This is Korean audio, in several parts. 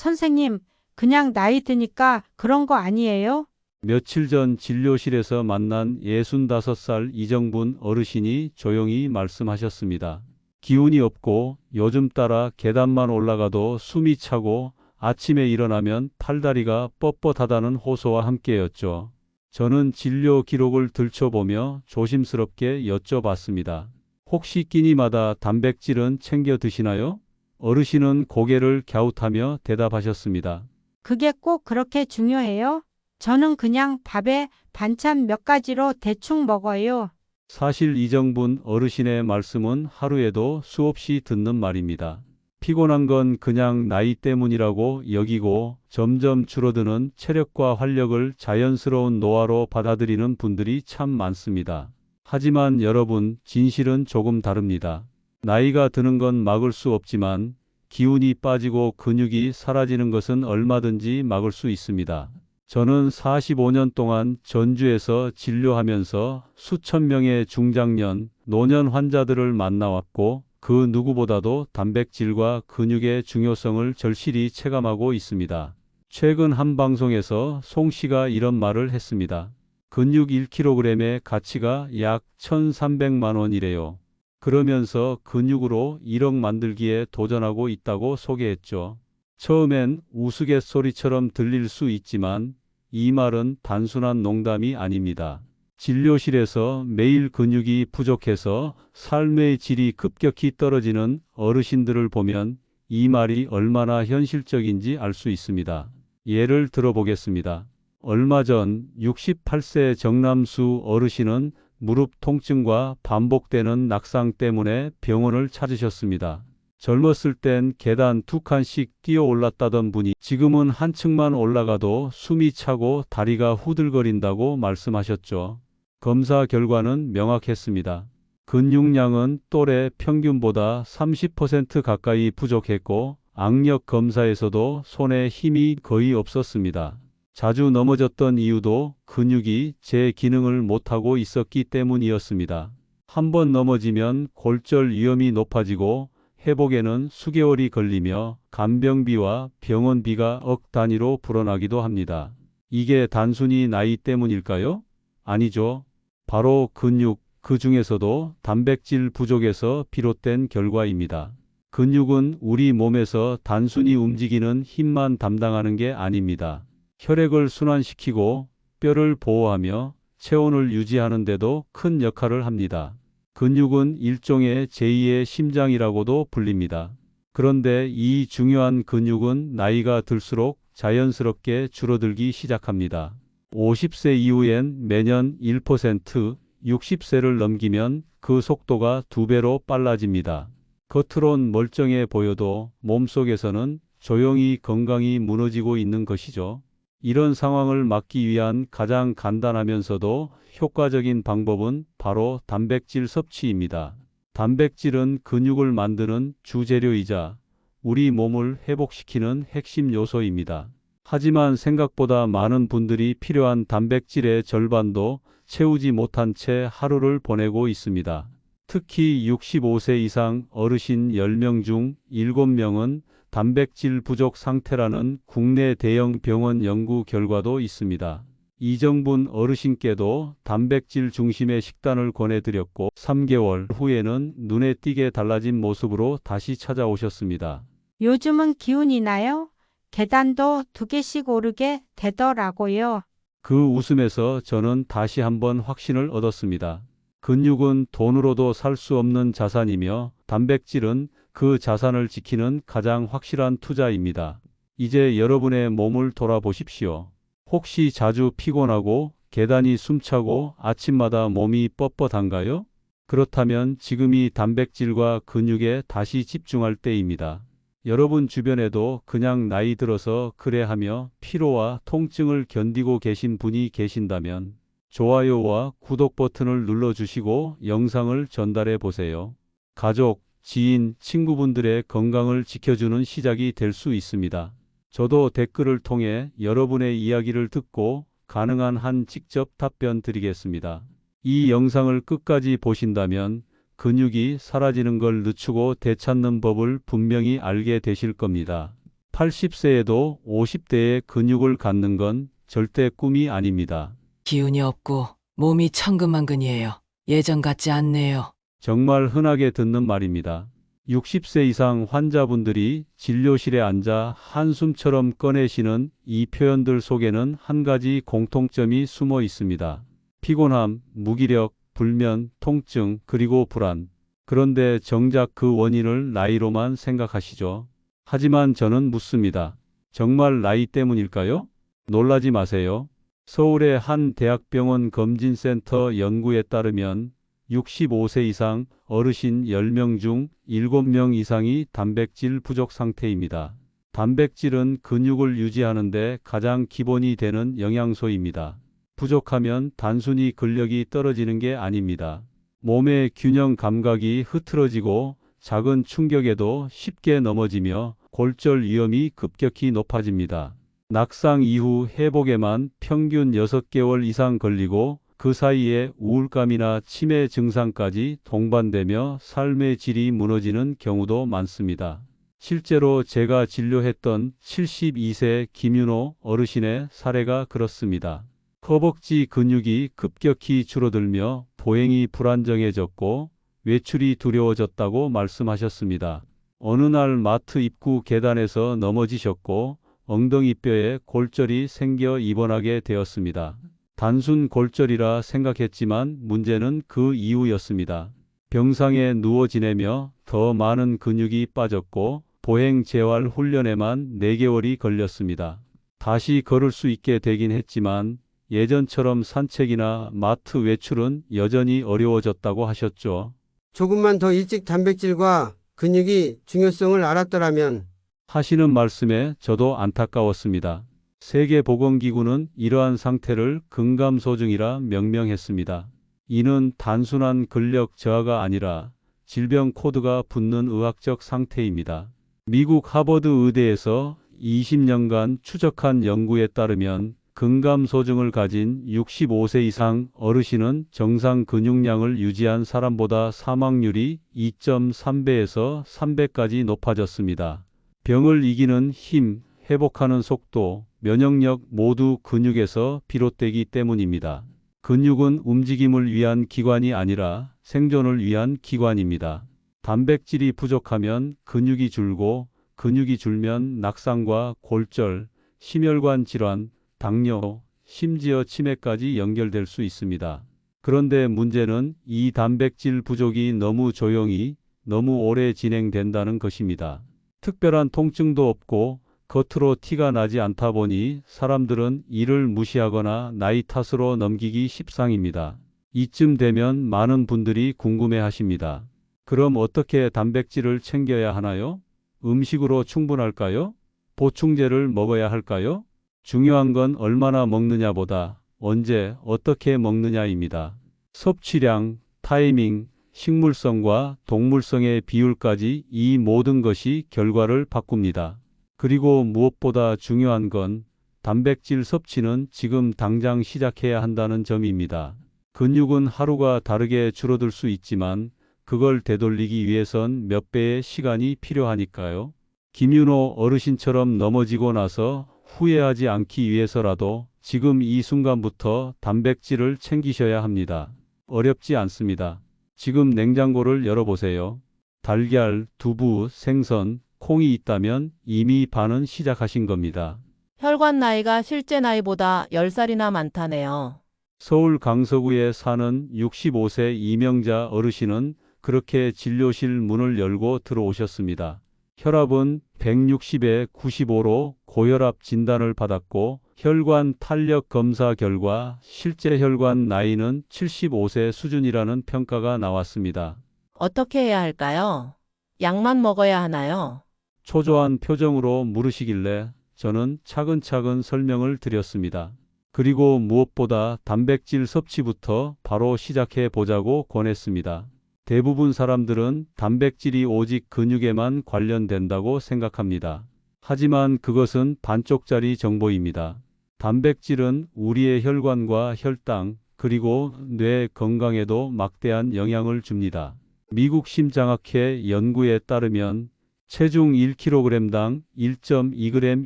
선생님, 그냥 나이 드니까 그런 거 아니에요? 며칠 전 진료실에서 만난 65살 이정분 어르신이 조용히 말씀하셨습니다. 기운이 없고 요즘 따라 계단만 올라가도 숨이 차고 아침에 일어나면 팔다리가 뻣뻣하다는 호소와 함께였죠. 저는 진료 기록을 들춰보며 조심스럽게 여쭤봤습니다. 혹시 끼니마다 단백질은 챙겨 드시나요? 어르신은 고개를 갸웃하며 대답하셨습니다. 그게 꼭 그렇게 중요해요? 저는 그냥 밥에 반찬 몇 가지로 대충 먹어요. 사실 이정분 어르신의 말씀은 하루에도 수없이 듣는 말입니다. 피곤한 건 그냥 나이 때문이라고 여기고 점점 줄어드는 체력과 활력을 자연스러운 노화로 받아들이는 분들이 참 많습니다. 하지만 여러분, 진실은 조금 다릅니다. 나이가 드는 건 막을 수 없지만 기운이 빠지고 근육이 사라지는 것은 얼마든지 막을 수 있습니다. 저는 45년 동안 전주에서 진료하면서 수천 명의 중장년, 노년 환자들을 만나왔고 그 누구보다도 단백질과 근육의 중요성을 절실히 체감하고 있습니다. 최근 한 방송에서 송 씨가 이런 말을 했습니다. 근육 1kg의 가치가 약 1,300만 원이래요. 그러면서 근육으로 1억 만들기에 도전하고 있다고 소개했죠. 처음엔 우스갯소리처럼 들릴 수 있지만 이 말은 단순한 농담이 아닙니다. 진료실에서 매일 근육이 부족해서 삶의 질이 급격히 떨어지는 어르신들을 보면 이 말이 얼마나 현실적인지 알 수 있습니다. 예를 들어보겠습니다. 얼마 전 68세 정남수 어르신은 무릎 통증과 반복되는 낙상 때문에 병원을 찾으셨습니다. 젊었을 땐 계단 2칸씩 뛰어 올랐다던 분이 지금은 한 층만 올라가도 숨이 차고 다리가 후들거린다고 말씀하셨죠. 검사 결과는 명확했습니다. 근육량은 또래 평균보다 30% 가까이 부족했고 악력 검사에서도 손에 힘이 거의 없었습니다. 자주 넘어졌던 이유도 근육이 제 기능을 못하고 있었기 때문이었습니다. 한번 넘어지면 골절 위험이 높아지고 회복에는 수개월이 걸리며 간병비와 병원비가 억 단위로 불어나기도 합니다. 이게 단순히 나이 때문일까요? 아니죠. 바로 근육, 그 중에서도 단백질 부족에서 비롯된 결과입니다. 근육은 우리 몸에서 단순히 움직이는 힘만 담당하는 게 아닙니다. 혈액을 순환시키고 뼈를 보호하며 체온을 유지하는 데도 큰 역할을 합니다. 근육은 일종의 제2의 심장이라고도 불립니다. 그런데 이 중요한 근육은 나이가 들수록 자연스럽게 줄어들기 시작합니다. 50세 이후엔 매년 1%, 60세를 넘기면 그 속도가 2배로 빨라집니다. 겉으론 멀쩡해 보여도 몸속에서는 조용히 건강이 무너지고 있는 것이죠. 이런 상황을 막기 위한 가장 간단하면서도 효과적인 방법은 바로 단백질 섭취입니다. 단백질은 근육을 만드는 주재료이자 우리 몸을 회복시키는 핵심 요소입니다. 하지만 생각보다 많은 분들이 필요한 단백질의 절반도 채우지 못한 채 하루를 보내고 있습니다. 특히 65세 이상 어르신 10명 중 7명은 단백질 부족 상태라는 국내 대형 병원 연구 결과도 있습니다. 이정분 어르신께도 단백질 중심의 식단을 권해드렸고 3개월 후에는 눈에 띄게 달라진 모습으로 다시 찾아오셨습니다. 요즘은 기운이 나요? 계단도 2개씩 오르게 되더라고요. 그 웃음에서 저는 다시 한번 확신을 얻었습니다. 근육은 돈으로도 살 수 없는 자산이며 단백질은 그 자산을 지키는 가장 확실한 투자입니다. 이제 여러분의 몸을 돌아보십시오. 혹시 자주 피곤하고 계단이 숨차고 아침마다 몸이 뻣뻣한가요? 그렇다면 지금이 단백질과 근육에 다시 집중할 때입니다. 여러분 주변에도 그냥 나이 들어서 그래 하며 피로와 통증을 견디고 계신 분이 계신다면 좋아요와 구독 버튼을 눌러주시고 영상을 전달해 보세요. 가족, 지인, 친구분들의 건강을 지켜주는 시작이 될 수 있습니다. 저도 댓글을 통해 여러분의 이야기를 듣고 가능한 한 직접 답변 드리겠습니다. 이 영상을 끝까지 보신다면 근육이 사라지는 걸 늦추고 되찾는 법을 분명히 알게 되실 겁니다. 80세에도 50대의 근육을 갖는 건 절대 꿈이 아닙니다. 기운이 없고 몸이 천근만근이에요. 예전 같지 않네요. 정말 흔하게 듣는 말입니다. 60세 이상 환자분들이 진료실에 앉아 한숨처럼 꺼내시는 이 표현들 속에는 한 가지 공통점이 숨어 있습니다. 피곤함, 무기력, 불면, 통증, 그리고 불안. 그런데 정작 그 원인을 나이로만 생각하시죠. 하지만 저는 묻습니다. 정말 나이 때문일까요? 놀라지 마세요. 서울의 한 대학병원 검진센터 연구에 따르면 65세 이상 어르신 10명 중 7명 이상이 단백질 부족 상태입니다. 단백질은 근육을 유지하는 데 가장 기본이 되는 영양소입니다. 부족하면 단순히 근력이 떨어지는 게 아닙니다. 몸의 균형 감각이 흐트러지고 작은 충격에도 쉽게 넘어지며 골절 위험이 급격히 높아집니다. 낙상 이후 회복에만 평균 6개월 이상 걸리고 그 사이에 우울감이나 치매 증상까지 동반되며 삶의 질이 무너지는 경우도 많습니다. 실제로 제가 진료했던 72세 김윤호 어르신의 사례가 그렇습니다. 허벅지 근육이 급격히 줄어들며 보행이 불안정해졌고 외출이 두려워졌다고 말씀하셨습니다. 어느 날 마트 입구 계단에서 넘어지셨고 엉덩이뼈에 골절이 생겨 입원하게 되었습니다. 단순 골절이라 생각했지만 문제는 그 이후였습니다. 병상에 누워 지내며 더 많은 근육이 빠졌고 보행 재활 훈련에만 4개월이 걸렸습니다. 다시 걸을 수 있게 되긴 했지만 예전처럼 산책이나 마트 외출은 여전히 어려워졌다고 하셨죠. 조금만 더 일찍 단백질과 근육이 중요성을 알았더라면 하시는 말씀에 저도 안타까웠습니다. 세계보건기구는 이러한 상태를 근감소증이라 명명했습니다. 이는 단순한 근력 저하가 아니라 질병 코드가 붙는 의학적 상태입니다. 미국 하버드 의대에서 20년간 추적한 연구에 따르면 근감소증을 가진 65세 이상 어르신은 정상 근육량을 유지한 사람보다 사망률이 2.3배에서 3배까지 높아졌습니다. 병을 이기는 힘, 회복하는 속도, 면역력 모두 근육에서 비롯되기 때문입니다. 근육은 움직임을 위한 기관이 아니라 생존을 위한 기관입니다. 단백질이 부족하면 근육이 줄고 근육이 줄면 낙상과 골절, 심혈관 질환, 당뇨, 심지어 치매까지 연결될 수 있습니다. 그런데 문제는 이 단백질 부족이 너무 조용히, 너무 오래 진행된다는 것입니다. 특별한 통증도 없고 겉으로 티가 나지 않다 보니 사람들은 이를 무시하거나 나이 탓으로 넘기기 십상입니다. 이쯤 되면 많은 분들이 궁금해 하십니다. 그럼 어떻게 단백질을 챙겨야 하나요? 음식으로 충분할까요? 보충제를 먹어야 할까요? 중요한 건 얼마나 먹느냐보다 언제, 어떻게 먹느냐입니다. 섭취량, 타이밍, 식물성과 동물성의 비율까지 이 모든 것이 결과를 바꿉니다. 그리고 무엇보다 중요한 건 단백질 섭취는 지금 당장 시작해야 한다는 점입니다. 근육은 하루가 다르게 줄어들 수 있지만 그걸 되돌리기 위해선 몇 배의 시간이 필요하니까요. 김윤호 어르신처럼 넘어지고 나서 후회하지 않기 위해서라도 지금 이 순간부터 단백질을 챙기셔야 합니다. 어렵지 않습니다. 지금 냉장고를 열어보세요. 달걀, 두부, 생선, 콩이 있다면 이미 반은 시작하신 겁니다. 혈관 나이가 실제 나이보다 10살이나 많다네요. 서울 강서구에 사는 65세 이명자 어르신은 그렇게 진료실 문을 열고 들어오셨습니다. 혈압은 160에 95로 고혈압 진단을 받았고 혈관 탄력 검사 결과 실제 혈관 나이는 75세 수준이라는 평가가 나왔습니다. 어떻게 해야 할까요? 약만 먹어야 하나요? 초조한 표정으로 물으시길래 저는 차근차근 설명을 드렸습니다. 그리고 무엇보다 단백질 섭취부터 바로 시작해 보자고 권했습니다. 대부분 사람들은 단백질이 오직 근육에만 관련된다고 생각합니다. 하지만 그것은 반쪽짜리 정보입니다. 단백질은 우리의 혈관과 혈당, 그리고 뇌 건강에도 막대한 영향을 줍니다. 미국 심장학회 연구에 따르면 체중 1kg당 1.2g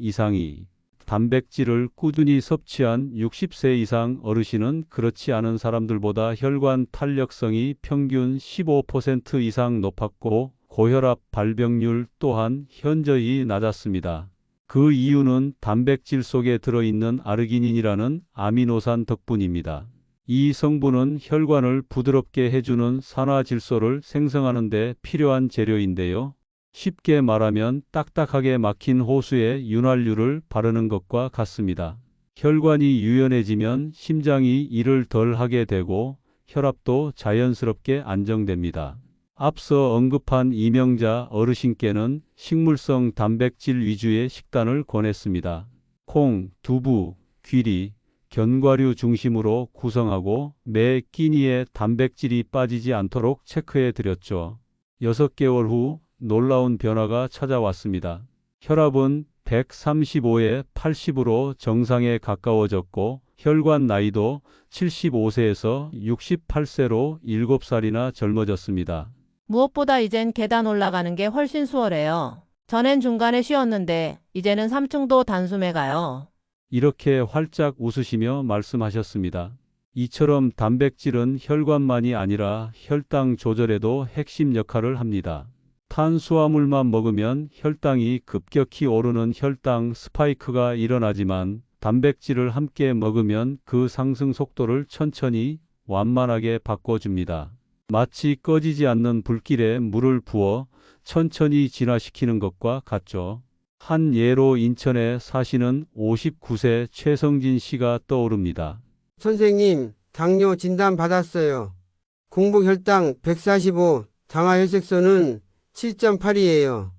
이상이 단백질을 꾸준히 섭취한 60세 이상 어르신은 그렇지 않은 사람들보다 혈관 탄력성이 평균 15% 이상 높았고 고혈압 발병률 또한 현저히 낮았습니다. 그 이유는 단백질 속에 들어있는 아르기닌이라는 아미노산 덕분입니다. 이 성분은 혈관을 부드럽게 해주는 산화질소를 생성하는 데 필요한 재료인데요. 쉽게 말하면 딱딱하게 막힌 호수에 윤활유를 바르는 것과 같습니다. 혈관이 유연해지면 심장이 일을 덜 하게 되고 혈압도 자연스럽게 안정됩니다. 앞서 언급한 이명자 어르신께는 식물성 단백질 위주의 식단을 권했습니다. 콩, 두부, 귀리, 견과류 중심으로 구성하고 매 끼니에 단백질이 빠지지 않도록 체크해 드렸죠. 6개월 후 놀라운 변화가 찾아왔습니다. 혈압은 135에 80으로 정상에 가까워졌고 혈관 나이도 75세에서 68세로 7살이나 젊어졌습니다. 무엇보다 이젠 계단 올라가는 게 훨씬 수월해요. 전엔 중간에 쉬었는데 이제는 3층도 단숨에 가요. 이렇게 활짝 웃으시며 말씀하셨습니다. 이처럼 단백질은 혈관만이 아니라 혈당 조절에도 핵심 역할을 합니다. 탄수화물만 먹으면 혈당이 급격히 오르는 혈당 스파이크가 일어나지만 단백질을 함께 먹으면 그 상승 속도를 천천히 완만하게 바꿔줍니다. 마치 꺼지지 않는 불길에 물을 부어 천천히 진화시키는 것과 같죠. 한 예로 인천에 사시는 59세 최성진 씨가 떠오릅니다. 선생님, 당뇨 진단 받았어요. 공복 혈당 145, 당화 혈색소는 7.8이에요.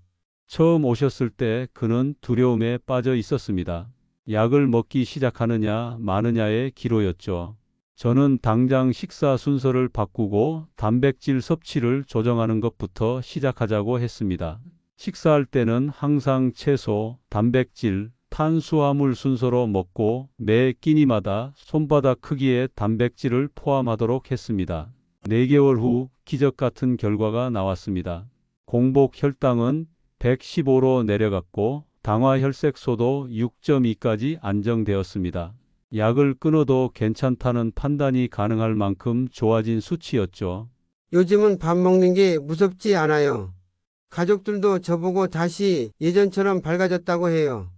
처음 오셨을 때 그는 두려움에 빠져 있었습니다. 약을 먹기 시작하느냐 마느냐의 기로였죠. 저는 당장 식사 순서를 바꾸고 단백질 섭취를 조정하는 것부터 시작하자고 했습니다. 식사할 때는 항상 채소, 단백질, 탄수화물 순서로 먹고 매 끼니마다 손바닥 크기의 단백질을 포함하도록 했습니다. 4개월 후 기적 같은 결과가 나왔습니다. 공복 혈당은 115로 내려갔고 당화 혈색소도 6.2까지 안정되었습니다. 약을 끊어도 괜찮다는 판단이 가능할 만큼 좋아진 수치였죠. 요즘은 밥 먹는 게 무섭지 않아요. 가족들도 저보고 다시 예전처럼 밝아졌다고 해요.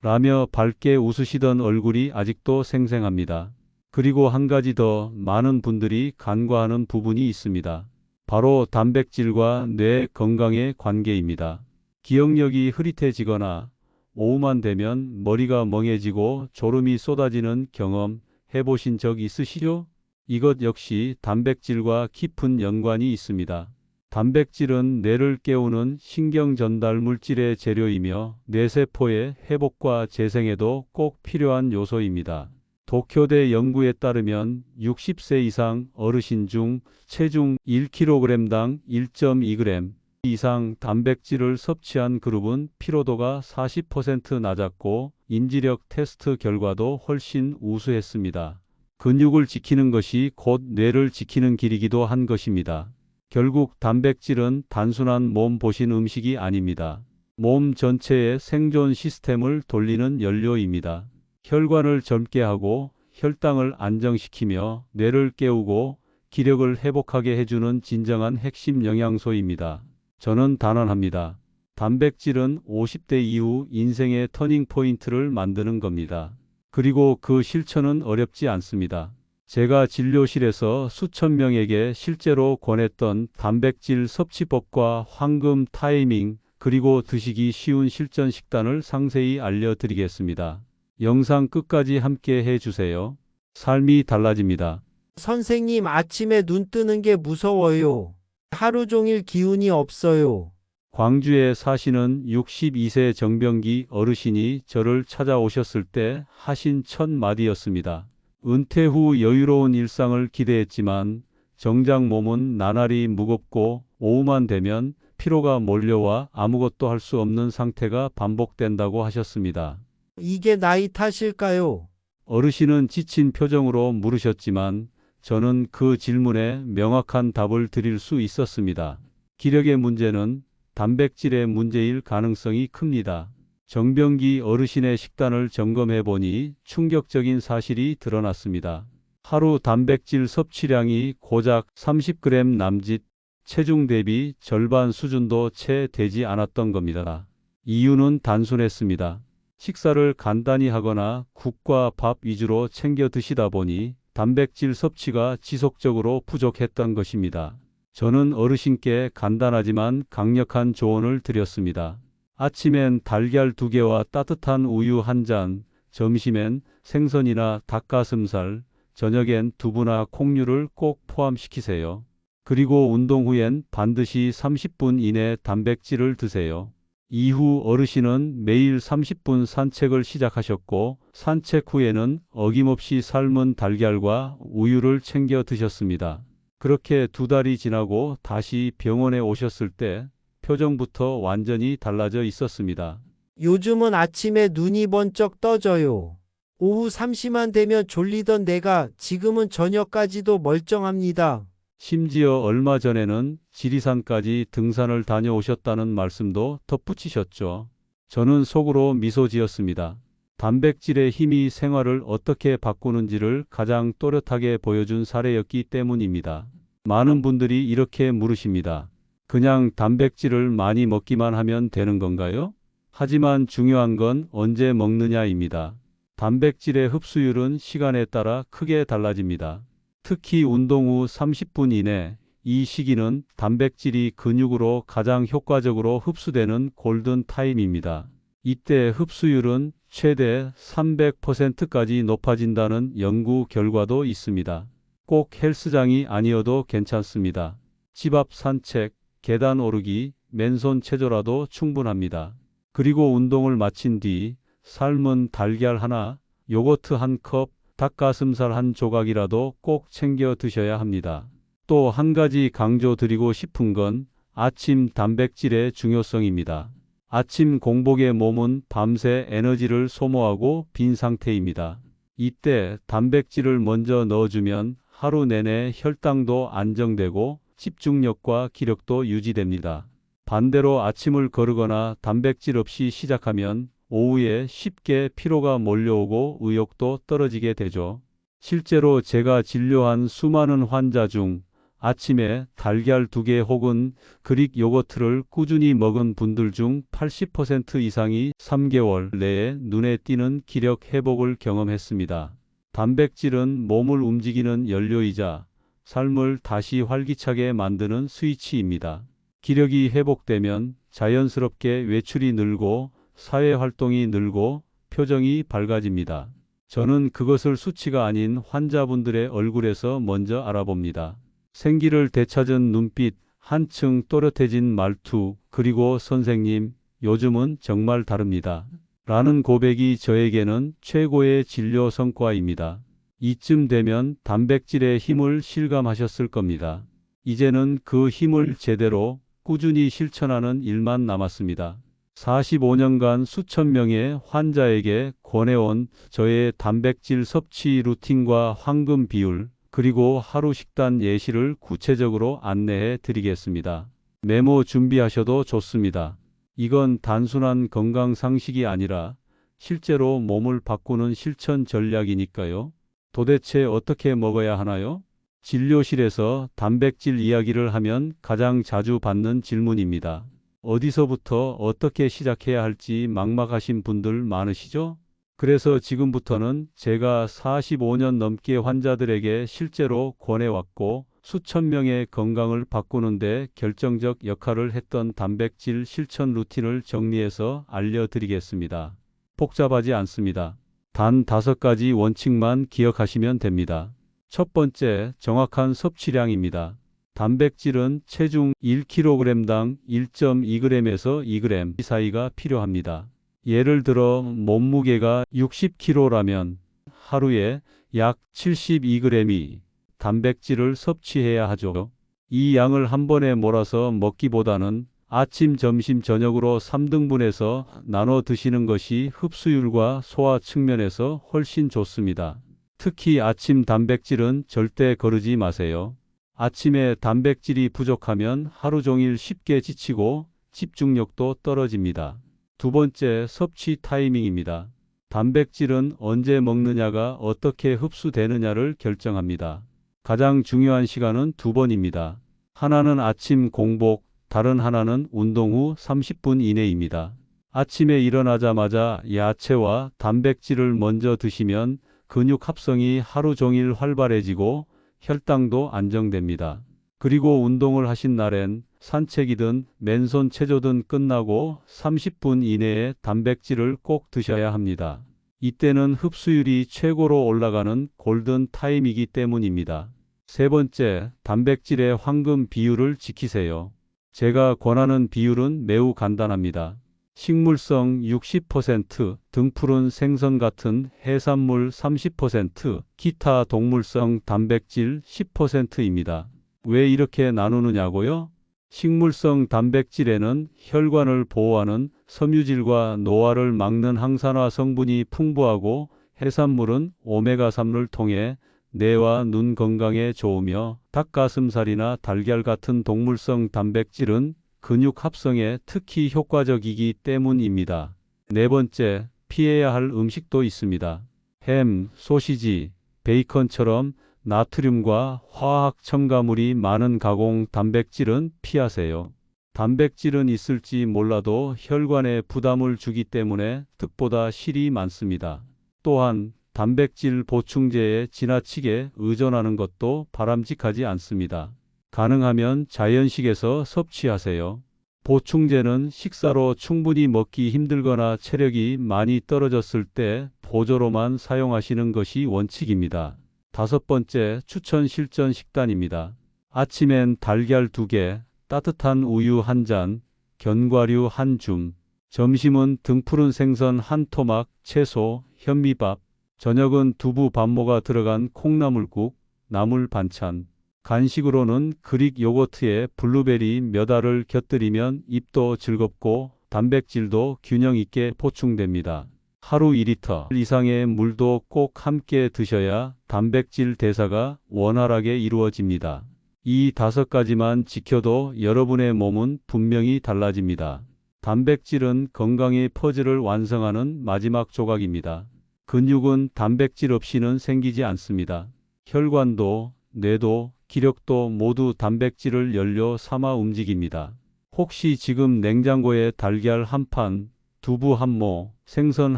라며 밝게 웃으시던 얼굴이 아직도 생생합니다. 그리고 한 가지 더 많은 분들이 간과하는 부분이 있습니다. 바로 단백질과 뇌 건강의 관계입니다. 기억력이 흐릿해지거나 오후만 되면 머리가 멍해지고 졸음이 쏟아지는 경험 해보신 적 있으시죠? 이것 역시 단백질과 깊은 연관이 있습니다. 단백질은 뇌를 깨우는 신경 전달 물질의 재료이며 뇌세포의 회복과 재생에도 꼭 필요한 요소입니다. 도쿄대 연구에 따르면 60세 이상 어르신 중 체중 1kg당 1.2g 이상 단백질을 섭취한 그룹은 피로도가 40% 낮았고 인지력 테스트 결과도 훨씬 우수했습니다. 근육을 지키는 것이 곧 뇌를 지키는 길이기도 한 것입니다. 결국 단백질은 단순한 몸 보신 음식이 아닙니다. 몸 전체의 생존 시스템을 돌리는 연료입니다. 혈관을 젊게 하고 혈당을 안정시키며 뇌를 깨우고 기력을 회복하게 해주는 진정한 핵심 영양소입니다. 저는 단언합니다. 단백질은 50대 이후 인생의 터닝 포인트를 만드는 겁니다. 그리고 그 실천은 어렵지 않습니다. 제가 진료실에서 수천 명에게 실제로 권했던 단백질 섭취법과 황금 타이밍 그리고 드시기 쉬운 실전 식단을 상세히 알려드리겠습니다. 영상 끝까지 함께 해주세요. 삶이 달라집니다. 선생님, 아침에 눈 뜨는 게 무서워요. 하루 종일 기운이 없어요. 광주에 사시는 62세 정병기 어르신이 저를 찾아오셨을 때 하신 첫 마디였습니다. 은퇴 후 여유로운 일상을 기대했지만 정작 몸은 나날이 무겁고 오후만 되면 피로가 몰려와 아무것도 할 수 없는 상태가 반복된다고 하셨습니다. 이게 나이 탓일까요? 어르신은 지친 표정으로 물으셨지만 저는 그 질문에 명확한 답을 드릴 수 있었습니다. 기력의 문제는 단백질의 문제일 가능성이 큽니다. 정병기 어르신의 식단을 점검해 보니 충격적인 사실이 드러났습니다. 하루 단백질 섭취량이 고작 30g 남짓, 체중 대비 절반 수준도 채 되지 않았던 겁니다. 이유는 단순했습니다. 식사를 간단히 하거나 국과 밥 위주로 챙겨 드시다 보니 단백질 섭취가 지속적으로 부족했던 것입니다. 저는 어르신께 간단하지만 강력한 조언을 드렸습니다. 아침엔 달걀 2개와 따뜻한 우유 1잔, 점심엔 생선이나 닭가슴살, 저녁엔 두부나 콩류를 꼭 포함시키세요. 그리고 운동 후엔 반드시 30분 이내 단백질을 드세요. 이후 어르신은 매일 30분 산책을 시작하셨고 산책 후에는 어김없이 삶은 달걀과 우유를 챙겨 드셨습니다. 그렇게 2달이 지나고 다시 병원에 오셨을 때 표정부터 완전히 달라져 있었습니다. 요즘은 아침에 눈이 번쩍 떠져요. 오후 3시만 되면 졸리던 내가 지금은 저녁까지도 멀쩡합니다. 심지어 얼마 전에는 지리산까지 등산을 다녀오셨다는 말씀도 덧붙이셨죠. 저는 속으로 미소 지었습니다. 단백질의 힘이 생활을 어떻게 바꾸는지를 가장 또렷하게 보여준 사례였기 때문입니다. 많은 분들이 이렇게 물으십니다. 그냥 단백질을 많이 먹기만 하면 되는 건가요? 하지만 중요한 건 언제 먹느냐입니다. 단백질의 흡수율은 시간에 따라 크게 달라집니다. 특히 운동 후 30분 이내, 이 시기는 단백질이 근육으로 가장 효과적으로 흡수되는 골든 타임입니다. 이때 흡수율은 최대 300%까지 높아진다는 연구 결과도 있습니다. 꼭 헬스장이 아니어도 괜찮습니다. 집 앞 산책, 계단 오르기, 맨손 체조라도 충분합니다. 그리고 운동을 마친 뒤 삶은 달걀 하나, 요거트 1컵, 닭가슴살 1조각이라도 꼭 챙겨 드셔야 합니다. 또 한 가지 강조드리고 싶은 건 아침 단백질의 중요성입니다. 아침 공복의 몸은 밤새 에너지를 소모하고 빈 상태입니다. 이때 단백질을 먼저 넣어주면 하루 내내 혈당도 안정되고 집중력과 기력도 유지됩니다. 반대로 아침을 거르거나 단백질 없이 시작하면 오후에 쉽게 피로가 몰려오고 의욕도 떨어지게 되죠. 실제로 제가 진료한 수많은 환자 중 아침에 달걀 2개 혹은 그릭 요거트를 꾸준히 먹은 분들 중 80% 이상이 3개월 내에 눈에 띄는 기력 회복을 경험했습니다. 단백질은 몸을 움직이는 연료이자 삶을 다시 활기차게 만드는 스위치입니다. 기력이 회복되면 자연스럽게 외출이 늘고 사회활동이 늘고 표정이 밝아집니다. 저는 그것을 수치가 아닌 환자분들의 얼굴에서 먼저 알아봅니다. 생기를 되찾은 눈빛, 한층 또렷해진 말투, 그리고 선생님, 요즘은 정말 다릅니다. 라는 고백이 저에게는 최고의 진료 성과입니다. 이쯤 되면 단백질의 힘을 실감하셨을 겁니다. 이제는 그 힘을 제대로 꾸준히 실천하는 일만 남았습니다. 45년간 수천 명의 환자에게 권해온 저의 단백질 섭취 루틴과 황금 비율, 그리고 하루 식단 예시를 구체적으로 안내해 드리겠습니다. 메모 준비하셔도 좋습니다. 이건 단순한 건강 상식이 아니라 실제로 몸을 바꾸는 실천 전략이니까요. 도대체 어떻게 먹어야 하나요? 진료실에서 단백질 이야기를 하면 가장 자주 받는 질문입니다. 어디서부터 어떻게 시작해야 할지 막막하신 분들 많으시죠? 그래서 지금부터는 제가 45년 넘게 환자들에게 실제로 권해왔고 수천 명의 건강을 바꾸는데 결정적 역할을 했던 단백질 실천 루틴을 정리해서 알려드리겠습니다. 복잡하지 않습니다. 단 5가지 원칙만 기억하시면 됩니다. 첫 번째, 정확한 섭취량입니다. 단백질은 체중 1kg당 1.2g에서 2g 사이가 필요합니다. 예를 들어 몸무게가 60kg라면 하루에 약 72g이 단백질을 섭취해야 하죠. 이 양을 한 번에 몰아서 먹기보다는 아침, 점심, 저녁으로 3등분해서 나눠 드시는 것이 흡수율과 소화 측면에서 훨씬 좋습니다. 특히 아침 단백질은 절대 거르지 마세요. 아침에 단백질이 부족하면 하루 종일 쉽게 지치고 집중력도 떨어집니다. 두 번째, 섭취 타이밍입니다. 단백질은 언제 먹느냐가 어떻게 흡수되느냐를 결정합니다. 가장 중요한 시간은 두 번입니다. 하나는 아침 공복, 다른 하나는 운동 후 30분 이내입니다. 아침에 일어나자마자 야채와 단백질을 먼저 드시면 근육 합성이 하루 종일 활발해지고 혈당도 안정됩니다. 그리고 운동을 하신 날엔 산책이든 맨손 체조든 끝나고 30분 이내에 단백질을 꼭 드셔야 합니다. 이때는 흡수율이 최고로 올라가는 골든 타임이기 때문입니다. 세 번째, 단백질의 황금 비율을 지키세요. 제가 권하는 비율은 매우 간단합니다. 식물성 60%, 등푸른 생선 같은 해산물 30%, 기타 동물성 단백질 10%입니다. 왜 이렇게 나누느냐고요? 식물성 단백질에는 혈관을 보호하는 섬유질과 노화를 막는 항산화 성분이 풍부하고 해산물은 오메가3를 통해 뇌와 눈 건강에 좋으며 닭가슴살이나 달걀 같은 동물성 단백질은 근육 합성에 특히 효과적이기 때문입니다. 네 번째, 피해야 할 음식도 있습니다. 햄, 소시지, 베이컨처럼 나트륨과 화학 첨가물이 많은 가공 단백질은 피하세요. 단백질은 있을지 몰라도 혈관에 부담을 주기 때문에 득보다 실이 많습니다. 또한 단백질 보충제에 지나치게 의존하는 것도 바람직하지 않습니다. 가능하면 자연식에서 섭취하세요. 보충제는 식사로 충분히 먹기 힘들거나 체력이 많이 떨어졌을 때 보조로만 사용하시는 것이 원칙입니다. 다섯 번째, 추천 실전 식단입니다. 아침엔 달걀 2개, 따뜻한 우유 1잔, 견과류 1줌, 점심은 등푸른 생선 1토막, 채소, 현미밥, 저녁은 두부 반모가 들어간 콩나물국, 나물 반찬, 간식으로는 그릭 요거트에 블루베리 몇 알을 곁들이면 입도 즐겁고 단백질도 균형 있게 보충됩니다. 하루 2리터 이상의 물도 꼭 함께 드셔야 단백질 대사가 원활하게 이루어집니다. 이 5가지만 지켜도 여러분의 몸은 분명히 달라집니다. 단백질은 건강의 퍼즐을 완성하는 마지막 조각입니다. 근육은 단백질 없이는 생기지 않습니다. 혈관도, 뇌도, 기력도 모두 단백질을 연료 삼아 움직입니다. 혹시 지금 냉장고에 달걀 1판, 두부 1모, 생선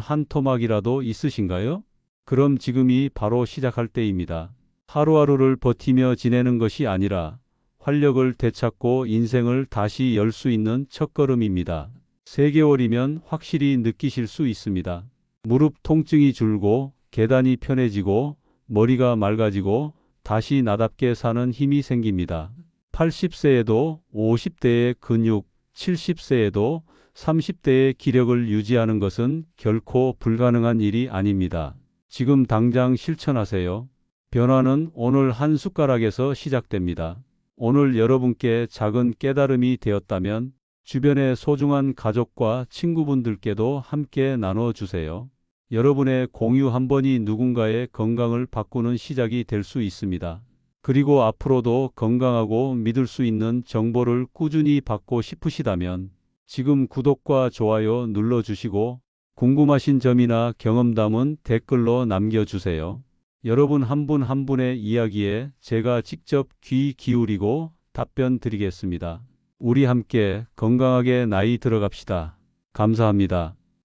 1토막이라도 있으신가요? 그럼 지금이 바로 시작할 때입니다. 하루하루를 버티며 지내는 것이 아니라 활력을 되찾고 인생을 다시 열 수 있는 첫걸음입니다. 3개월이면 확실히 느끼실 수 있습니다. 무릎 통증이 줄고 계단이 편해지고 머리가 맑아지고 다시 나답게 사는 힘이 생깁니다. 80세에도 50대의 근육, 70세에도 30대의 기력을 유지하는 것은 결코 불가능한 일이 아닙니다. 지금 당장 실천하세요. 변화는 오늘 한 숟가락에서 시작됩니다. 오늘 여러분께 작은 깨달음이 되었다면 주변의 소중한 가족과 친구분들께도 함께 나눠주세요. 여러분의 공유 한 번이 누군가의 건강을 바꾸는 시작이 될 수 있습니다. 그리고 앞으로도 건강하고 믿을 수 있는 정보를 꾸준히 받고 싶으시다면 지금 구독과 좋아요 눌러주시고 궁금하신 점이나 경험담은 댓글로 남겨주세요. 여러분 한 분 한 분의 이야기에 제가 직접 귀 기울이고 답변 드리겠습니다. 우리 함께 건강하게 나이 들어갑시다. 감사합니다.